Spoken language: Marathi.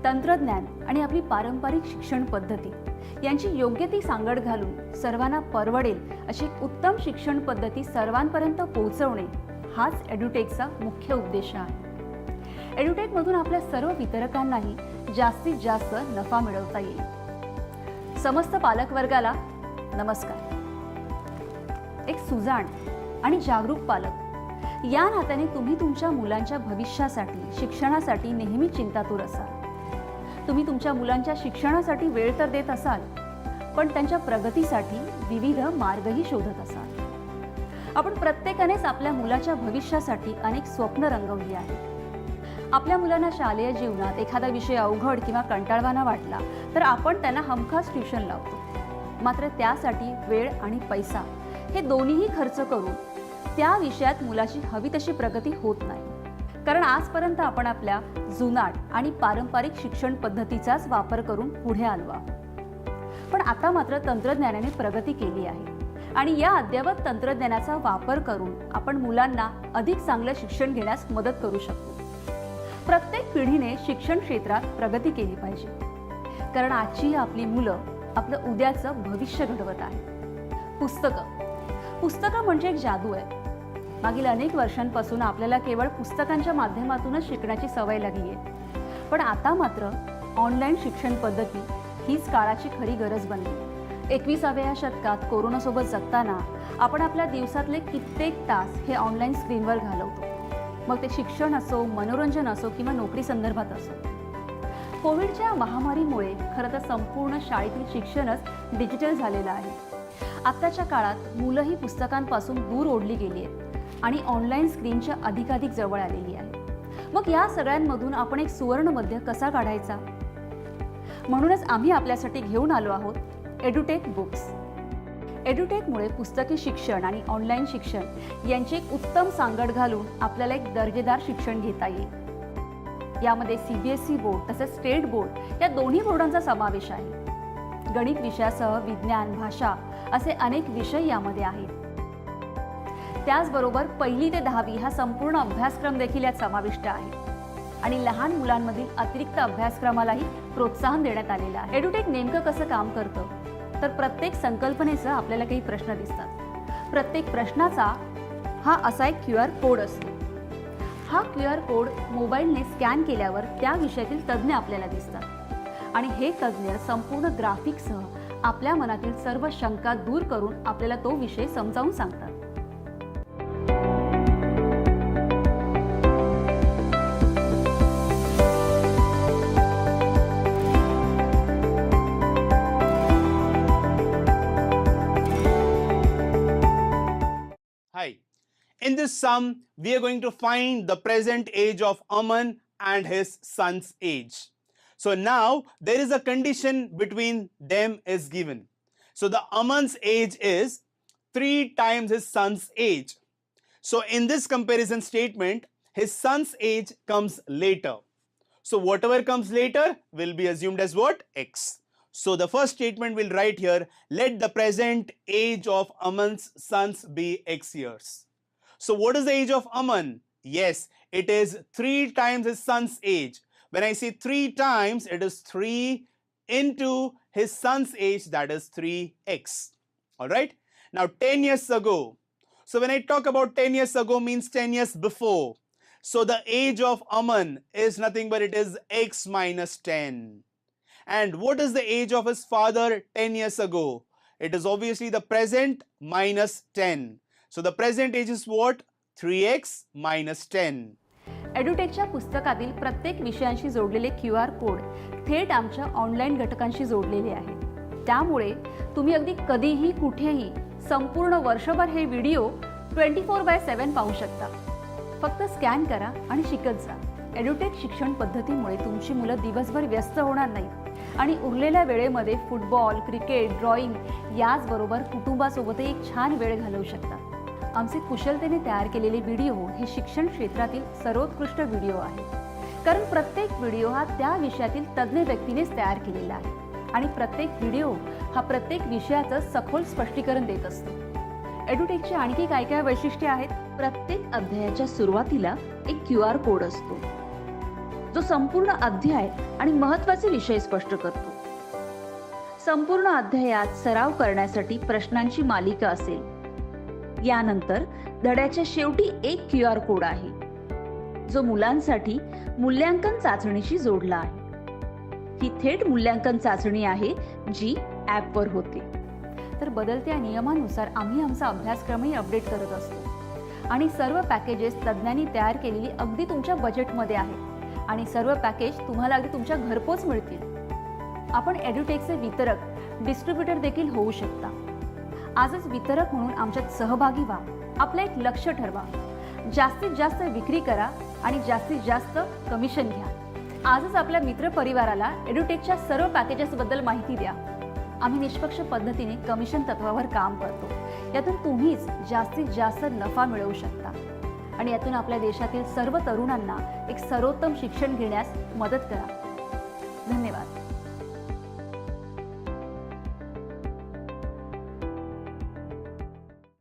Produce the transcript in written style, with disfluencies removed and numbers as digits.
तंत्रज्ञान आणि आपली पारंपरिक शिक्षण पद्धती यांची योग्य ती सांगड घालून सर्वांना परवडेल अशी एक उत्तम शिक्षण पद्धती सर्वांपर्यंत पोहोचवणे हाच एड्युटेकचा मुख्य उद्देश आहे. एड्युटेकमधून आपल्या सर्व वितरकांनाही जास्तीत जास्त नफा मिळवता येईल. समस्त पालकवर्गाला नमस्कार. एक सुजाण आणि जागरूक पालक या नात्याने तुम्ही तुमच्या मुलांच्या भविष्यासाठी, शिक्षणासाठी नेहमी चिंतातूर असाल. तुम्ही तुमच्या मुलांच्या शिक्षणासाठी वेळ तर देत असाल, पण त्यांच्या प्रगतीसाठी विविध मार्गही शोधत असाल. आपण प्रत्येकानेच आपल्या मुलाच्या भविष्यासाठी अनेक स्वप्न रंगवली आहेत. आपल्या मुलांना शालेय जीवनात एखादा विषय अवघड किंवा कंटाळवाणा वाटला तर आपण त्यांना हमखास ट्युशन लावतो. मात्र त्यासाठी वेळ आणि पैसा हे दोन्हीही खर्च करून त्या विषयात मुलाची हवी तशी प्रगती होत नाही. कारण आजपर्यंत आपण आपल्या जुनाट आणि पारंपरिक शिक्षण पद्धतीचाच वापर करून पुढे आलो आहोत. पण आता मात्र तंत्रज्ञानाने प्रगती केली आहे आणि या अद्ययावत तंत्रज्ञानाचा वापर करून आपण मुलांना अधिक चांगलं शिक्षण घेण्यास मदत करू शकतो. प्रत्येक पिढीने शिक्षण क्षेत्रात प्रगती केली पाहिजे, कारण आजची आपली मुलं आपलं उद्याचं भविष्य घडवत आहेत. पुस्तकं म्हणजे एक जादू आहे. मागील अनेक वर्षांपासून आपल्याला केवळ पुस्तकांच्या माध्यमातूनच शिकण्याची सवय लागली आहे. पण आता मात्र ऑनलाईन शिक्षण पद्धती हीच काळाची खरी गरज बनली. 21व्या शतकात कोरोनासोबत जगताना आपण आपल्या दिवसातले कित्येक तास हे ऑनलाईन स्क्रीनवर घालवतो. मग ते शिक्षण असो, मनोरंजन असो किंवा नोकरी संदर्भात असो. कोविडच्या महामारीमुळे खरं तर संपूर्ण शाळेतील शिक्षणच डिजिटल झालेलं आहे. आत्ताच्या काळात मुलंही पुस्तकांपासून दूर ओढली गेली आहेत आणि ऑनलाईन स्क्रीनच्या अधिकाधिक जवळ आलेली आहे. मग या सगळ्यांमधून आपण एक सुवर्ण मध्य कसा काढायचा? म्हणूनच आम्ही आपल्यासाठी घेऊन आलो आहोत एड्युटेक बुक्स. एड्युटेकमुळे पुस्तकी शिक्षण आणि ऑनलाईन शिक्षण यांची एक उत्तम सांगड घालून आपल्याला एक दर्जेदार शिक्षण घेता येईल. यामध्ये CBSE बोर्ड तसेच स्टेट बोर्ड या दोन्ही बोर्डांचा समावेश आहे. गणित विषयासह विज्ञान, भाषा असे अनेक विषय यामध्ये आहेत. त्याचबरोबर 1ली ते 10वी हा संपूर्ण अभ्यासक्रम देखील यात समाविष्ट आहे आणि लहान मुलांमधील अतिरिक्त अभ्यासक्रमालाही प्रोत्साहन देण्यात आलेलं आहे. एड्युटेक नेमकं कसं काम करतं तर प्रत्येक संकल्पनेचा आपल्याला काही प्रश्न दिसतात. प्रत्येक प्रश्नाचा हा असा एक QR कोड असतो. हा QR कोड मोबाईलने स्कॅन केल्यावर त्या विषयातील तज्ज्ञ आपल्याला दिसतात आणि हे तज्ज्ञ संपूर्ण ग्राफिकसह आपल्या मनातील सर्व शंका दूर करून आपल्याला तो विषय समजावून सांगतात. Hi. In this sum, we are going to find the present age of Aman and his son's age. So now there is a condition between them is given. So the Aman's age is 3 times his son's age. So in this comparison statement, his son's age comes later. So whatever comes later will be assumed as what? X. So the first statement we'll write here, let the present age of Aman's sons be X years. So what is the age of Aman? Yes, it is 3 times his son's age. When I say 3 times, it is 3 into his son's age, that is 3x. All right. Now 10 years ago. So when I talk about 10 years ago means 10 years before. So the age of Aman is nothing but it is x minus 10. And what is the age of his father 10 years ago? It is obviously the present minus 10. So the present age is what? 3x minus 10. एड्युटेकच्या पुस्तकातील प्रत्येक विषयांशी जोडलेले QR कोड थेट आमच्या ऑनलाईन घटकांशी जोडलेले आहेत. त्यामुळे तुम्ही अगदी कधीही कुठेही संपूर्ण वर्षभर हे व्हिडिओ 24/7 पाहू शकता. फक्त स्कॅन करा आणि शिकत जा. एड्युटेक शिक्षण पद्धतीमुळे तुमची मुलं दिवसभर व्यस्त होणार नाहीत आणि उरलेल्या वेळेमध्ये फुटबॉल, क्रिकेट, ड्रॉइंग याचबरोबर कुटुंबासोबतही एक छान वेळ घालवू शकता. आमचे कुशलतेने तयार केलेले व्हिडिओ हे शिक्षण क्षेत्रातील सर्वोत्कृष्ट व्हिडिओ आहेत. कारण प्रत्येक व्हिडिओ हा त्या विषयातील तज्ज्ञ व्यक्तीनेच तयार केलेला आहे आणि प्रत्येक व्हिडिओ हा प्रत्येक विषयाचं सखोल स्पष्टीकरण देत असतो. एड्युटेकची आणखी काय काय वैशिष्ट्ये आहेत? प्रत्येक अध्यायाच्या सुरुवातीला एक QR कोड असतो जो संपूर्ण अध्याय आणि महत्त्वाचे विषय स्पष्ट करतो. संपूर्ण अध्यायात सराव करण्यासाठी प्रश्नांची मालिका असेल. यानंतर धड्याच्या शेवटी एक QR कोड आहे, जो मुलांसाठी मूल्यांकन चाचणीशी जोडला आहे. ही थेट मूल्यांकन चाचणी आहे जी ॲपवर होते. तर बदलत्या नियमानुसार आम्ही आमचा अभ्यासक्रमही अपडेट करत असतो आणि सर्व पॅकेजेस तज्ज्ञांनी तयार केलेली अगदी तुमच्या बजेटमध्ये आहेत आणि सर्व पॅकेज तुम्हाला अगदी तुमच्या घरपोच मिळतील. आपण एड्युटेकचे वितरक, डिस्ट्रीब्युटर देखील होऊ शकता. आजच वितरक म्हणून आमच्यात सहभागी व्हा. आपलं एक लक्ष्य ठरवा. जास्तीत जास्त विक्री करा आणि जास्तीत जास्त कमिशन घ्या. आजच आपल्या मित्र परिवाराला एड्युटेकच्या सर्व पॅकेजेसबद्दल माहिती द्या. आम्ही निष्पक्ष पद्धतीने कमिशन तत्वावर काम करतो. यातून तुम्हीच जास्तीत जास्त नफा मिळवू शकता आणि यातून आपल्या देशातील सर्व तरुणांना एक सर्वोत्तम शिक्षण घेण्यास मदत करा. धन्यवाद.